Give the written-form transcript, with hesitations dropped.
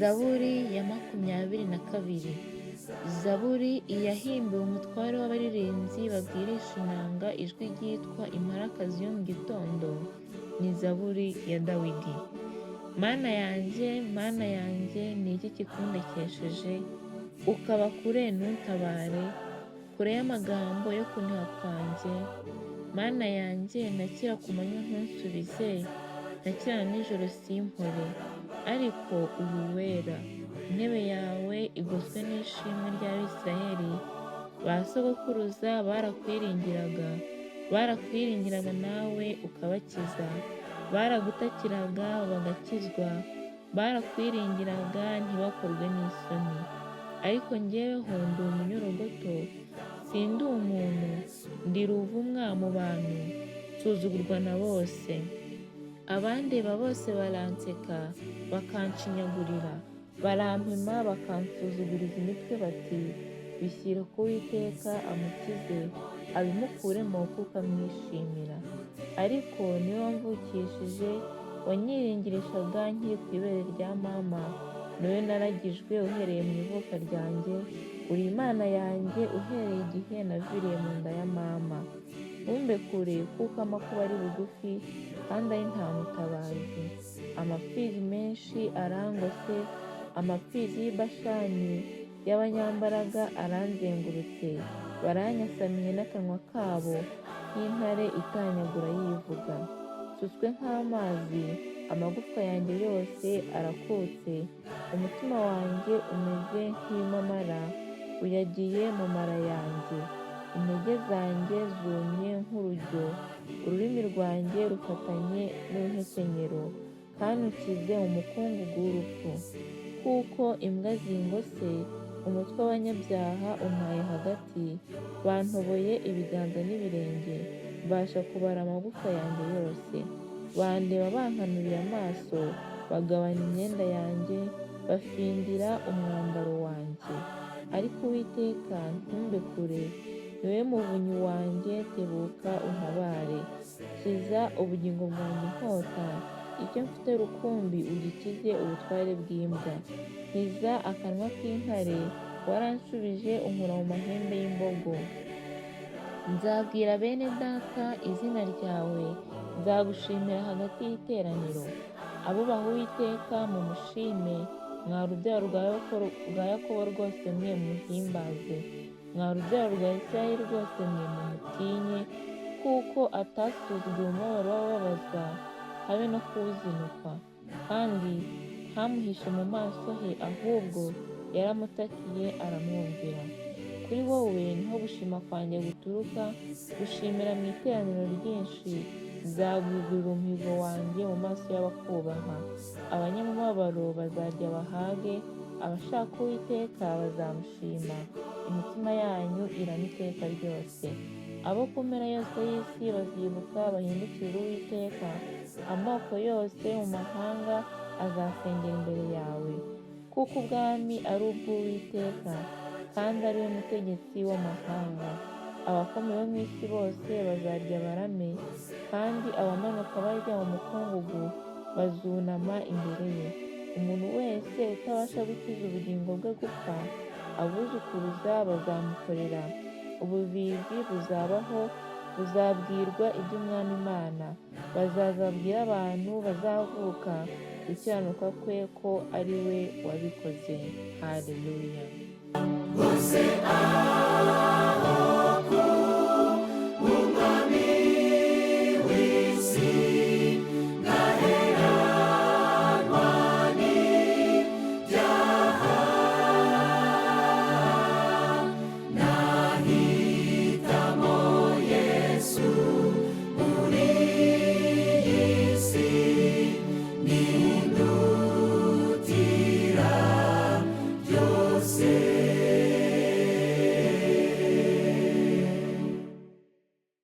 Zaburi ya 22. Zaburi iyahimbiwe umutware w'abaririmbyi babwirisha inanga ijwi ryitwa imparakazi yo mu gitondo, ni Zaburi ya Dawidi. Mana yanjye, ni iki kikundekesheje? Ukaba kure ntuntabare, kure y'amagambo yo kuniha kwanjye. Mana yanjye, nakira ku manywa ntunsubize, nakira na nijoro simpore. Ariko uri uwera, intebe yawe igoswe n'ishimwe ry'Abisirayeli. Ba sogokuruza barakwiringiraga nawe ukabakiza. Baragutakiraga bagakizwa, barakwiringiraga ntibakorwe n'isoni. Ariko njyeweho ndi umunyorogoto, sindi umuntu, ndi ruvumwa mu bantu, nsuzugurwa na bose. Abandeba bose baranseka bakanshinyagurira, barampima bakansuzuguriza imitwe bati, bishyire ku Uwiteka amukize, abimukuremo kuko amwishimira. Ariko niwe wamvukishije, wanyiringirishaga nkiri ku ibere rya mama, niwe naragijwe uhereye mu ivuka ryanjye. Uri Imana yanjye uhereye igihe naviriye mu nda ya mama. Ntumbe kure kuko amakuba ari bugufi kandi ari nta mutabazi. Amapfizi menshi arangose, amapfizi y'i Bashani y'abanyambaraga aranzengurutse. Baranyasamiye n'akanwa kabo nk'intare itanyagura yivuga. Nsutswe nk'amazi, amagufwa yanjye yose arakutse. Umutima wanjye umeze nk'ibimamara, uyagiye mu mara yanjye. Intege zanjye zumye nk'urujyo, ururimi rwanjye rufatanye n'uruhekenyero, kandi ukize mu mukungugu w'urupfu. Kuko imbwa zingose, umutwe w'abanyabyaha umpaye hagati. Bantoboye ibiganza n'ibirenge, mbasha kubara amagufwa yanjye yose. Bandeba bankanuriye amaso, bagabanya imyenda yanjye, bafindira umwambaro wanjye. Ariko Uwiteka ntumbe kure, niwe muvunyi wanjye, tebuka untabare. Kiza ubugingo bwanjye inkota, icyo mfite rukumbi ugikize ubutware bw'imbwa. Nkiza akanwa k'intare, waranshubije unkura mu mahembe y'imbogo. Nzabwira bene data izina ryawe, nzagushimira hagati y'iteraniro. Abubaha Uwiteka mumushime, mwa rubyaro rwa Yakobo rwose mwe muhimbaze. Mwa rubyaro rwa Isirayeli rwose mwe mumutinye, kuko atasuzuguye umubabaro w'abababazwa, habe no kuwuzinukwa. Kandi ntamuhishe mu maso he, ahubwo yaramutakiye aramwumvira. Kuri wowe niho gushima kwanjye guturuka, gushimira mu iteraniro ryinshi. Nzagwigurira umuhigo wanjye mu maso y'abakubaha. Abanyamubabaro bazarya bahage, abashaka Uwiteka bazamushima. Imitima yanyu irama iteka ryose. Abo ku mpera yose y'isi bazibuka bahindukirire Uwiteka. Amoko yose mu mahanga azasengera imbere yawe. Kuko ubwami ari ubw'Uwiteka, kandi ari we mutegetsi w'amahanga. Abakomeye bo mu isi bose bazarya barame, kandi abamanuka barya mu mukungugu bazunama imbere ye. Umuntu wese utabasha gukiza ubugingo bwe gupfa, abuzukuruza bazamukorera. Ubuvivi buzabaho, buzabwirwa iby'Umwami Imana. Bazaza babwire abantu bazavuka gukiranuka kwe ko ari we wabikoze. Haleluya.